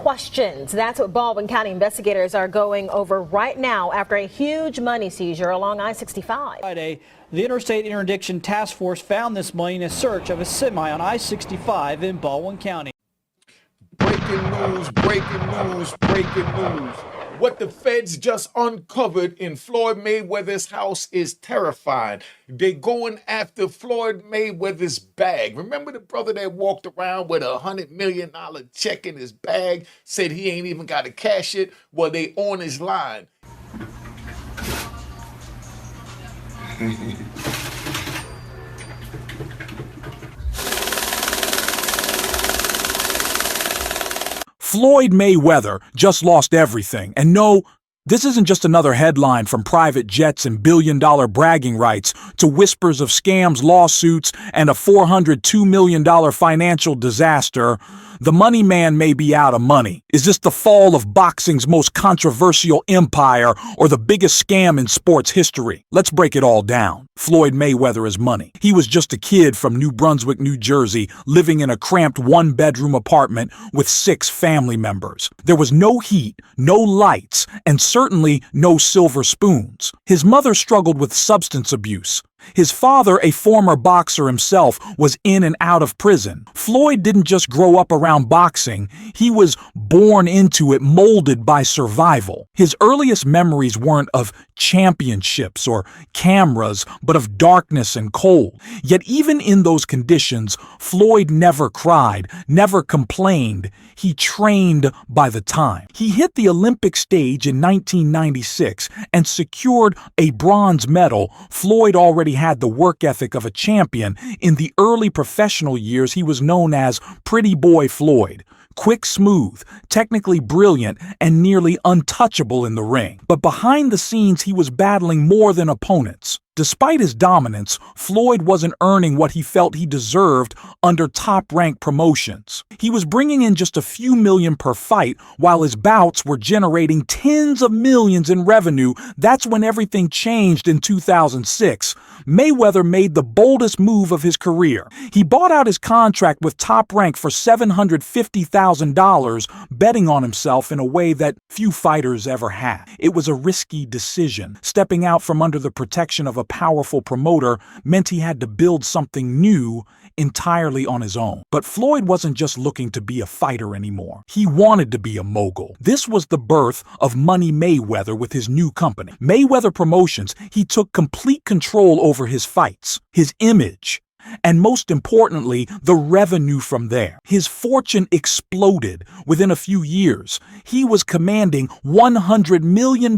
questions. That's what Baldwin County investigators are going over right now after a huge money seizure along I-65. Friday, the Interstate Interdiction Task Force found this money in a search of a semi on I-65 in Baldwin County. Breaking news, breaking news, breaking news. What the feds just uncovered in Floyd Mayweather's house is terrifying. They're going after Floyd Mayweather's bag. Remember the brother that walked around with $100 million check in his bag, said he ain't even got to cash it? Well, they on his line. Floyd Mayweather just lost everything. And no, this isn't just another headline from private jets and billion-dollar bragging rights to whispers of scams, lawsuits, and a $402 million financial disaster. The money man may be out of money. Is this the fall of boxing's most controversial empire or the biggest scam in sports history? Let's break it all down. Floyd Mayweather is money. He was just a kid from New Brunswick, New Jersey, living in a cramped one-bedroom apartment with 6 family members. There was no heat, no lights, and certainly no silver spoons. His mother struggled with substance abuse. His father, a former boxer himself, was in and out of prison. Floyd didn't just grow up around boxing, he was born into it, molded by survival. His earliest memories weren't of championships or cameras, but of darkness and cold. Yet even in those conditions, Floyd never cried, never complained. He trained by the time. He hit the Olympic stage in 1996 and secured a bronze medal. Floyd already had the work ethic of a champion. In the early professional years, he was known as Pretty Boy Floyd. Quick, smooth, technically brilliant, and nearly untouchable in the ring. But behind the scenes, he was battling more than opponents. Despite his dominance, Floyd wasn't earning what he felt he deserved under top-ranked promotions. He was bringing in just a few million per fight, while his bouts were generating tens of millions in revenue. That's when everything changed in 2006. Mayweather made the boldest move of his career. He bought out his contract with Top Rank for $750,000, betting on himself in a way that few fighters ever had. It was a risky decision. Stepping out from under the protection of a powerful promoter meant he had to build something new entirely on his own. But Floyd wasn't just looking to be a fighter anymore. He wanted to be a mogul. This was the birth of Money Mayweather with his new company, Mayweather Promotions. He took complete control over his fights, his image, and most importantly, the revenue from there. His fortune exploded within a few years. He was commanding $100 million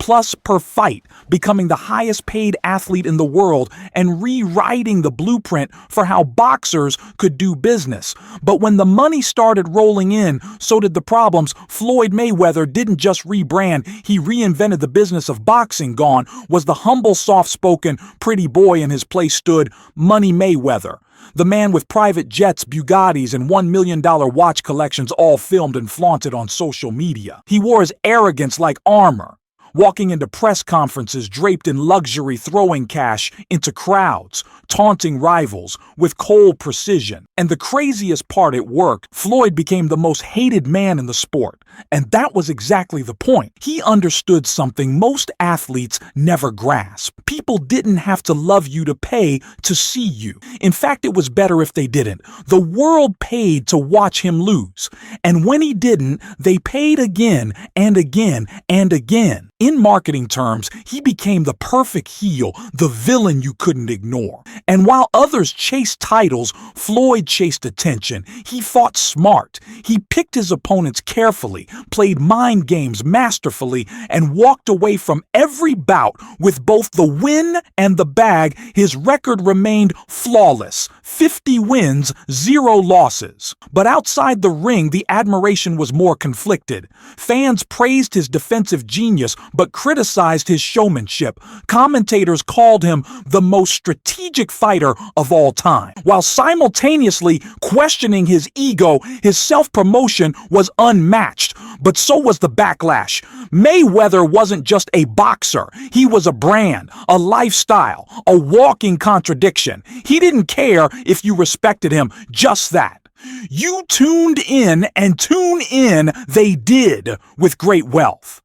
plus per fight, becoming the highest paid athlete in the world and rewriting the blueprint for how boxers could do business. But when the money started rolling in, so did the problems. Floyd Mayweather didn't just rebrand, he reinvented the business of boxing. Gone was the humble, soft-spoken, pretty boy. In his place stood Money Mayweather, the man with private jets, Bugattis, and $1 million watch collections, all filmed and flaunted on social media. He wore his arrogance like armor, walking into press conferences draped in luxury, throwing cash into crowds, taunting rivals with cold precision. And the craziest part, it worked. Floyd became the most hated man in the sport. And that was exactly the point. He understood something most athletes never grasp. People didn't have to love you to pay to see you. In fact, it was better if they didn't. The world paid to watch him lose. And when he didn't, they paid again and again and again. In marketing terms, he became the perfect heel, the villain you couldn't ignore. And while others chased titles, Floyd chased attention. He fought smart. He picked his opponents carefully, played mind games masterfully, and walked away from every bout with both the win and the bag. His record remained flawless: 50 wins, 0 losses. But outside the ring, the admiration was more conflicted. Fans praised his defensive genius, but criticized his showmanship. Commentators called him the most strategic fighter of all time, while simultaneously questioning his ego. His self-promotion was unmatched, but so was the backlash. Mayweather wasn't just a boxer. He was a brand, a lifestyle, a walking contradiction. He didn't care if you respected him, just that. You tuned in, and tune in they did with great wealth.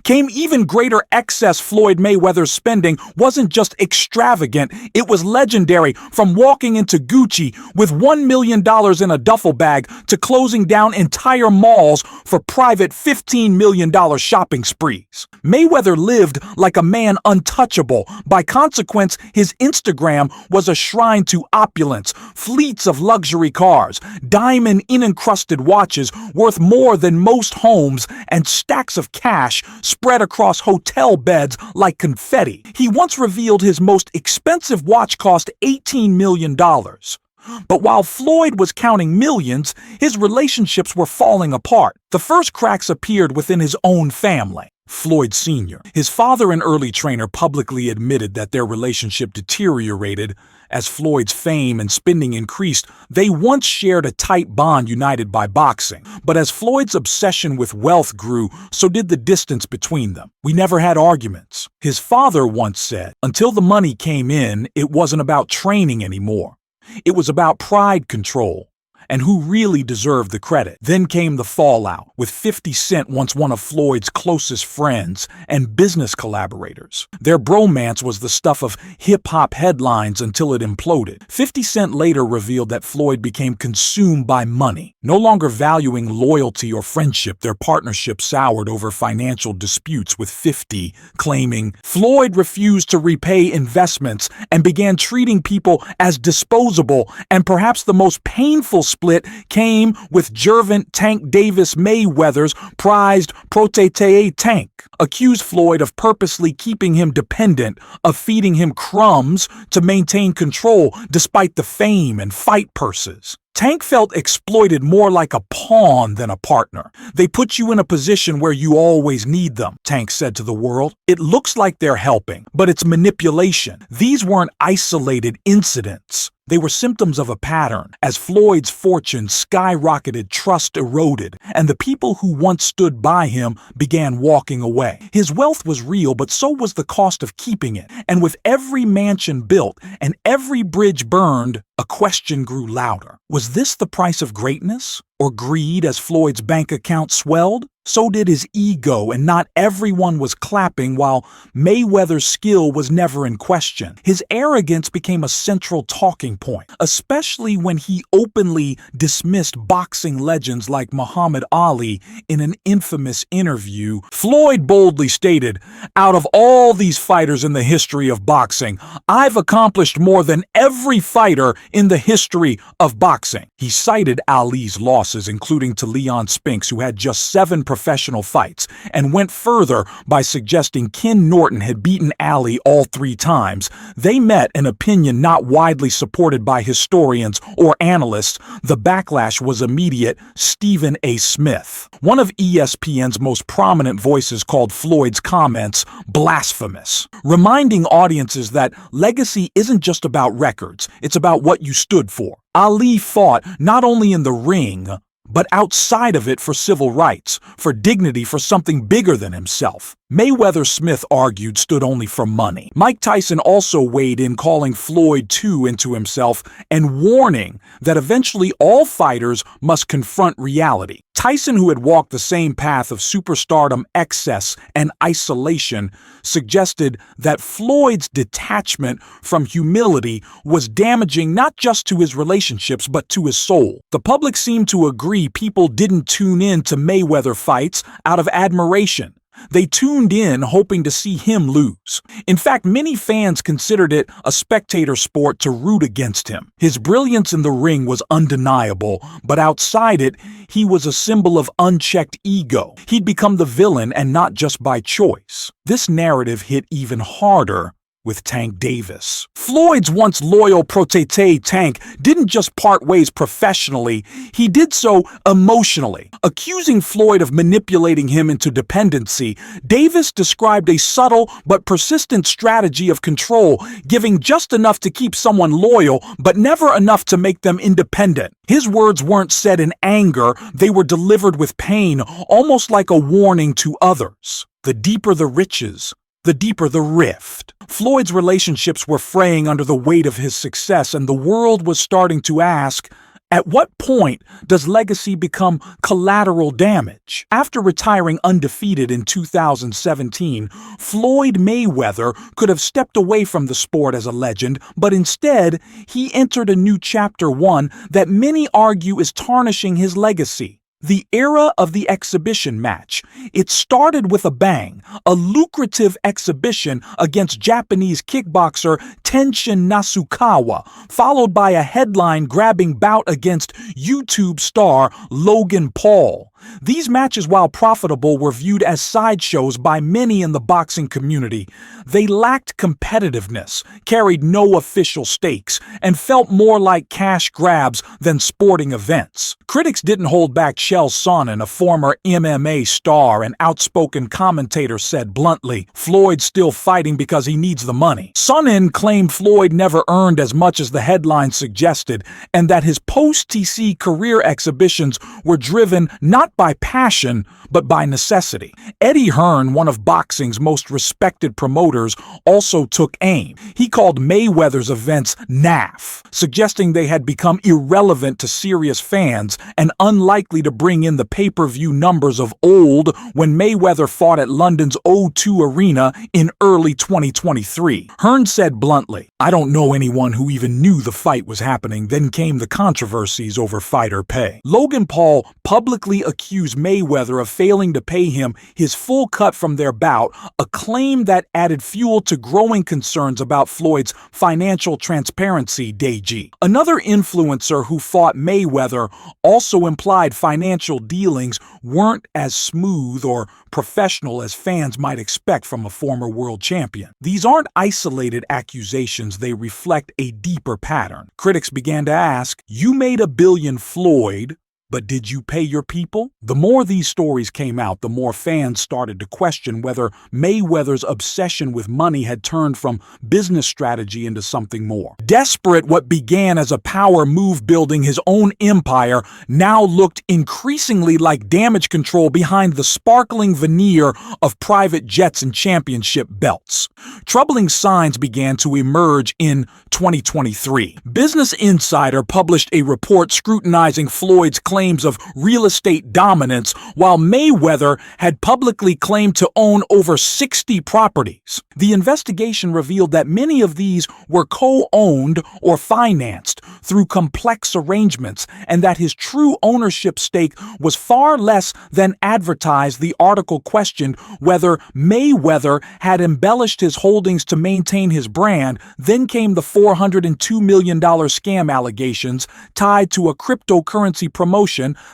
Came even greater excess. Floyd Mayweather's spending wasn't just extravagant, it was legendary, from walking into Gucci with $1 million in a duffel bag to closing down entire malls for private $15 million shopping sprees. Mayweather lived like a man untouchable. By consequence, his Instagram was a shrine to opulence, fleets of luxury cars, diamond encrusted watches worth more than most homes, and stacks of cash spread across hotel beds like confetti. He once revealed his most expensive watch cost $18 million. But while Floyd was counting millions, his relationships were falling apart. The first cracks appeared within his own family. Floyd Sr., his father and early trainer, publicly admitted that their relationship deteriorated as Floyd's fame and spending increased. They once shared a tight bond united by boxing, but as Floyd's obsession with wealth grew, so did the distance between them. "We never had arguments," his father once said. Until the money came in, it wasn't about training anymore. It was about pride control and who really deserved the credit. Then came the fallout, with 50 Cent, once one of Floyd's closest friends and business collaborators. Their bromance was the stuff of hip-hop headlines until it imploded. 50 Cent later revealed that Floyd became consumed by money. No longer valuing loyalty or friendship, their partnership soured over financial disputes, with 50 claiming Floyd refused to repay investments and began treating people as disposable. And perhaps the most painful split came with Gervonta Tank Davis Mayweather's prized protégé Tank, accused Floyd of purposely keeping him dependent, of feeding him crumbs to maintain control despite the fame and fight purses. Tank felt exploited more like a pawn than a partner. "They put you in a position where you always need them," Tank said to the world. "It looks like they're helping, but it's manipulation." These weren't isolated incidents. They were symptoms of a pattern. As Floyd's fortune skyrocketed, trust eroded, and the people who once stood by him began walking away. His wealth was real, but so was the cost of keeping it. And with every mansion built and every bridge burned, a question grew louder. Was this the price of greatness? Or greed as Floyd's bank account swelled? So did his ego, and not everyone was clapping while Mayweather's skill was never in question. His arrogance became a central talking point, especially when he openly dismissed boxing legends like Muhammad Ali in an infamous interview. Floyd boldly stated, "Out of all these fighters in the history of boxing, I've accomplished more than every fighter in the history of boxing." He cited Ali's losses, including to Leon Spinks, who had just 7 professional fights, and went further by suggesting Ken Norton had beaten Ali all 3 times. They met, an opinion not widely supported by historians or analysts. The backlash was immediate. Stephen A. Smith, one of ESPN's most prominent voices, called Floyd's comments blasphemous, reminding audiences that legacy isn't just about records, it's about what you stood for. Ali fought not only in the ring, but outside of it, for civil rights, for dignity, for something bigger than himself. Mayweather, Smith argued, stood only for money. Mike Tyson also weighed in, calling Floyd too into himself and warning that eventually all fighters must confront reality. Tyson, who had walked the same path of superstardom, excess, and isolation, suggested that Floyd's detachment from humility was damaging not just to his relationships but to his soul. The public seemed to agree. People didn't tune in to Mayweather fights out of admiration. They tuned in hoping to see him lose. In fact, many fans considered it a spectator sport to root against him. His brilliance in the ring was undeniable, but outside it, he was a symbol of unchecked ego. He'd become the villain, and not just by choice. This narrative hit even harder with Tank Davis. Floyd's once loyal protégé Tank didn't just part ways professionally, he did so emotionally. Accusing Floyd of manipulating him into dependency, Davis described a subtle but persistent strategy of control, giving just enough to keep someone loyal, but never enough to make them independent. His words weren't said in anger, they were delivered with pain, almost like a warning to others. The deeper the riches, the deeper the rift. Floyd's relationships were fraying under the weight of his success, and the world was starting to ask, At what point does legacy become collateral damage? After retiring undefeated in 2017, Floyd Mayweather could have stepped away from the sport as a legend, but instead, he entered a new chapter, one that many argue is tarnishing his legacy. The era of the exhibition match. It started with a bang, a lucrative exhibition against Japanese kickboxer Tenshin Nasukawa, followed by a headline-grabbing bout against YouTube star Logan Paul. These matches, while profitable, were viewed as sideshows by many in the boxing community. They lacked competitiveness, carried no official stakes, and felt more like cash grabs than sporting events. Critics didn't hold back. Chael Sonnen, a former MMA star and outspoken commentator, said bluntly, "Floyd's still fighting because he needs the money." Sonnen claimed Floyd never earned as much as the headline suggested, and that his post-TC career exhibitions were driven not by passion, but by necessity. Eddie Hearn, one of boxing's most respected promoters, also took aim. He called Mayweather's events naff, suggesting they had become irrelevant to serious fans and unlikely to bring in the pay-per-view numbers of old when Mayweather fought at London's O2 Arena in early 2023. Hearn said bluntly, "I don't know anyone who even knew the fight was happening." Then came the controversies over fighter pay. Logan Paul publicly accused Mayweather of failing to pay him his full cut from their bout, a claim that added fuel to growing concerns about Floyd's financial transparency. Deji, another influencer who fought Mayweather, also implied financial dealings weren't as smooth or professional as fans might expect from a former world champion. These aren't isolated accusations, they reflect a deeper pattern. Critics began to ask, "You made $1 billion, Floyd, but did you pay your people?" The more these stories came out, the more fans started to question whether Mayweather's obsession with money had turned from business strategy into something more. Desperate, what began as a power move building his own empire now looked increasingly like damage control behind the sparkling veneer of private jets and championship belts. Troubling signs began to emerge in 2023. Business Insider published a report scrutinizing Floyd's claims of real estate dominance, while Mayweather had publicly claimed to own over 60 properties. The investigation revealed that many of these were co-owned or financed through complex arrangements, and that his true ownership stake was far less than advertised. The article questioned whether Mayweather had embellished his holdings to maintain his brand. Then came the $402 million scam allegations tied to a cryptocurrency promotion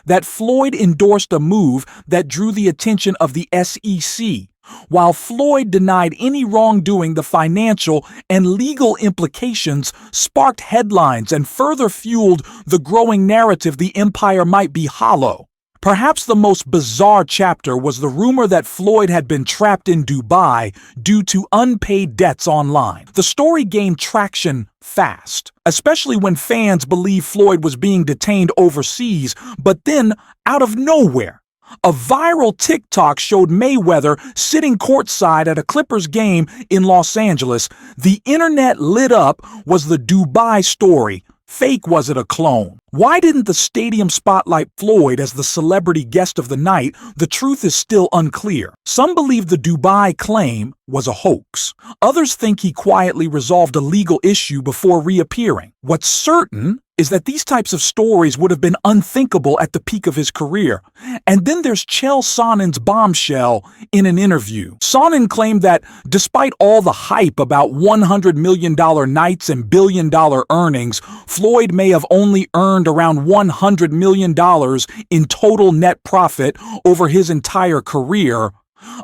that Floyd endorsed, a move that drew the attention of the SEC. While Floyd denied any wrongdoing, the financial and legal implications sparked headlines and further fueled the growing narrative the empire might be hollow. Perhaps the most bizarre chapter was the rumor that Floyd had been trapped in Dubai due to unpaid debts online. The story gained traction fast, especially when fans believed Floyd was being detained overseas, but then, out of nowhere, a viral TikTok showed Mayweather sitting courtside at a Clippers game in Los Angeles. The internet lit up. Was the Dubai story fake? Was it a clone? Why didn't the stadium spotlight Floyd as the celebrity guest of the night? The truth is still unclear. Some believe the Dubai claim was a hoax. Others think he quietly resolved a legal issue before reappearing. What's certain is that these types of stories would have been unthinkable at the peak of his career. And then there's Chael Sonnen's bombshell in an interview. Sonnen claimed that despite all the hype about $100 million nights and billion-dollar earnings, Floyd may have only earned around $100 million in total net profit over his entire career.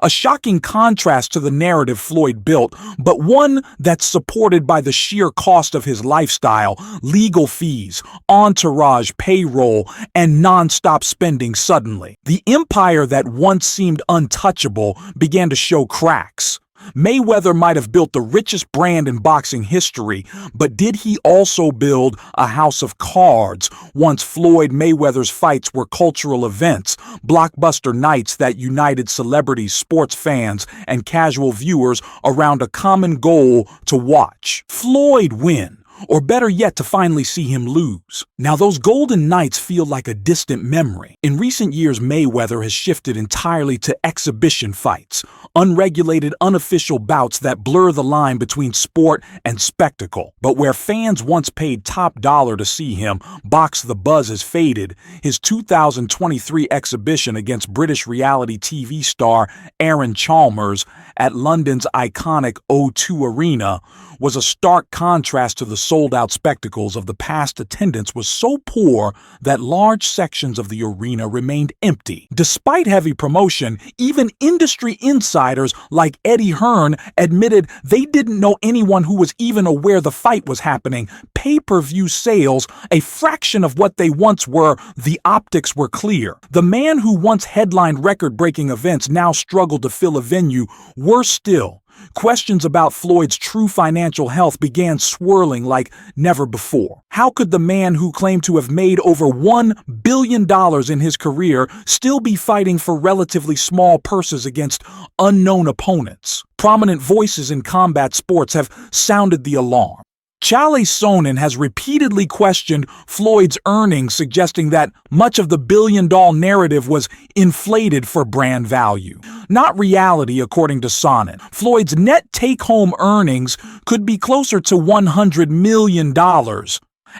A shocking contrast to the narrative Floyd built, but one that's supported by the sheer cost of his lifestyle, legal fees, entourage, payroll, and non-stop spending. Suddenly, the empire that once seemed untouchable began to show cracks. Mayweather might have built the richest brand in boxing history, but did he also build a house of cards? Once Floyd Mayweather's fights were cultural events, blockbuster nights that united celebrities, sports fans, and casual viewers around a common goal to watch Floyd win. or better yet, to finally see him lose. Now, those golden nights feel like a distant memory. In recent years, Mayweather has shifted entirely to exhibition fights, unregulated, unofficial bouts that blur the line between sport and spectacle. But where fans once paid top dollar to see him box, the buzz has faded. His 2023 exhibition against British reality TV star Aaron Chalmers at London's iconic O2 Arena was a stark contrast to the sold-out spectacles of the past. Attendance was so poor that large sections of the arena remained empty. Despite heavy promotion, even industry insiders like Eddie Hearn admitted they didn't know anyone who was even aware the fight was happening. Pay-per-view sales, a fraction of what they once were, the optics were clear. The man who once headlined record-breaking events now struggled to fill a venue. Worse still, questions about Floyd's true financial health began swirling like never before. How could the man who claimed to have made over $1 billion in his career still be fighting for relatively small purses against unknown opponents? Prominent voices in combat sports have sounded the alarm. Chalet Sonnen has repeatedly questioned Floyd's earnings, suggesting that much of the billion-dollar narrative was inflated for brand value. Not reality, according to Sonnen. Floyd's net take-home earnings could be closer to $100 million.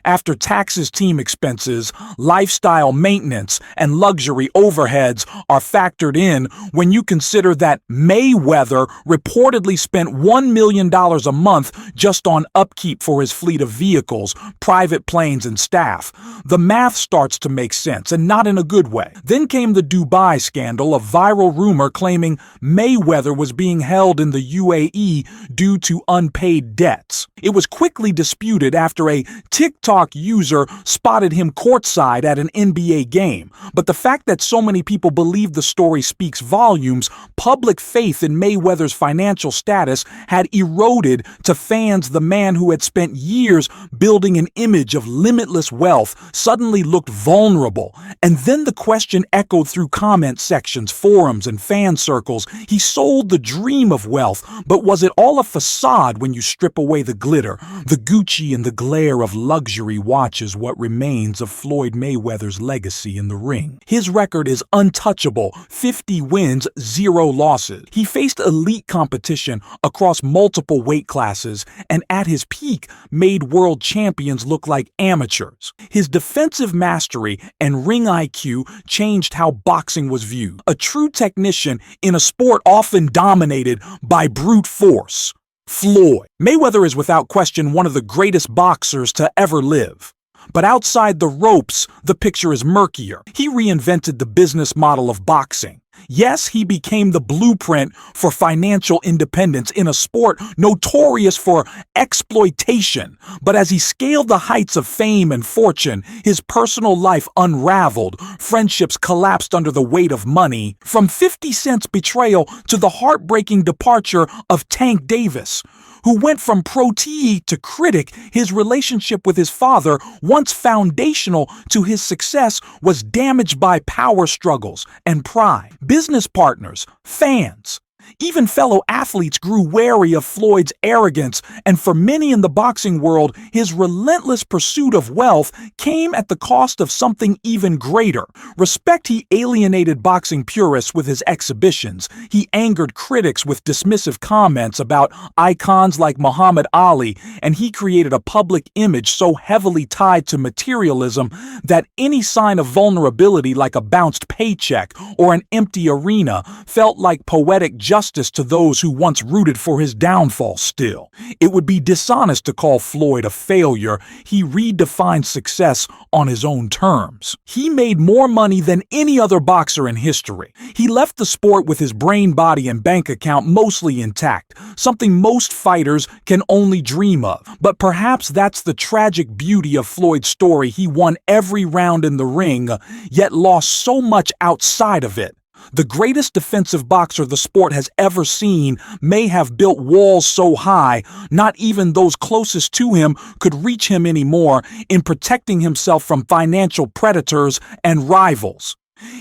After taxes, team expenses, lifestyle maintenance, and luxury overheads are factored in. When you consider that Mayweather reportedly spent $1 million a month just on upkeep for his fleet of vehicles, private planes, and staff, the math starts to make sense, and not in a good way. Then came the Dubai scandal, a viral rumor claiming Mayweather was being held in the UAE due to unpaid debts. It was quickly disputed after a TikTok user spotted him courtside at an NBA game. But the fact that so many people believe the story speaks volumes. Public faith in Mayweather's financial status had eroded. To fans, the man who had spent years building an image of limitless wealth suddenly looked vulnerable. And then the question echoed through comment sections, forums, and fan circles. He sold the dream of wealth, but was it all a facade when you strip away the glitter, the Gucci, and the glare of luxury? Watches what remains of Floyd Mayweather's legacy in the ring. His record is untouchable, 50 wins, 0 losses. He faced elite competition across multiple weight classes and at his peak made world champions look like amateurs. His defensive mastery and ring IQ changed how boxing was viewed. A true technician in a sport often dominated by brute force. Floyd Mayweather is without question one of the greatest boxers to ever live. But outside the ropes, the picture is murkier. He reinvented the business model of boxing. Yes, he became the blueprint for financial independence in a sport notorious for exploitation. But as he scaled the heights of fame and fortune, his personal life unraveled. Friendships collapsed under the weight of money. From 50 Cent's betrayal to the heartbreaking departure of Tank Davis, who went from protege to critic, his relationship with his father, once foundational to his success, was damaged by power struggles and pride. Business partners, fans, even fellow athletes grew wary of Floyd's arrogance, and for many in the boxing world, his relentless pursuit of wealth came at the cost of something even greater. Respect. He alienated boxing purists with his exhibitions. He angered critics with dismissive comments about icons like Muhammad Ali, and he created a public image so heavily tied to materialism that any sign of vulnerability, like a bounced paycheck or an empty arena, felt like poetic justice to those who once rooted for his downfall. Still, it would be dishonest to call Floyd a failure. He redefined success on his own terms. He made more money than any other boxer in history. He left the sport with his brain, body, and bank account mostly intact, something most fighters can only dream of. But perhaps that's the tragic beauty of Floyd's story. He won every round in the ring, yet lost so much outside of it. The greatest defensive boxer the sport has ever seen may have built walls so high, not even those closest to him could reach him anymore in protecting himself from financial predators and rivals.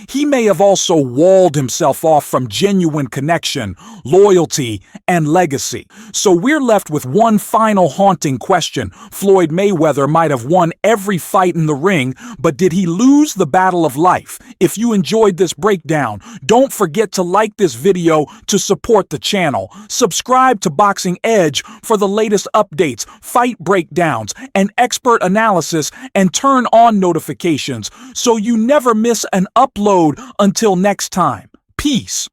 He may have also walled himself off from genuine connection, loyalty, and legacy. So we're left with one final haunting question. Floyd Mayweather might have won every fight in the ring, but did he lose the battle of life? If you enjoyed this breakdown, don't forget to like this video to support the channel. Subscribe to Boxing Edge for the latest updates, fight breakdowns, and expert analysis, and turn on notifications so you never miss an upload. Until next time, peace.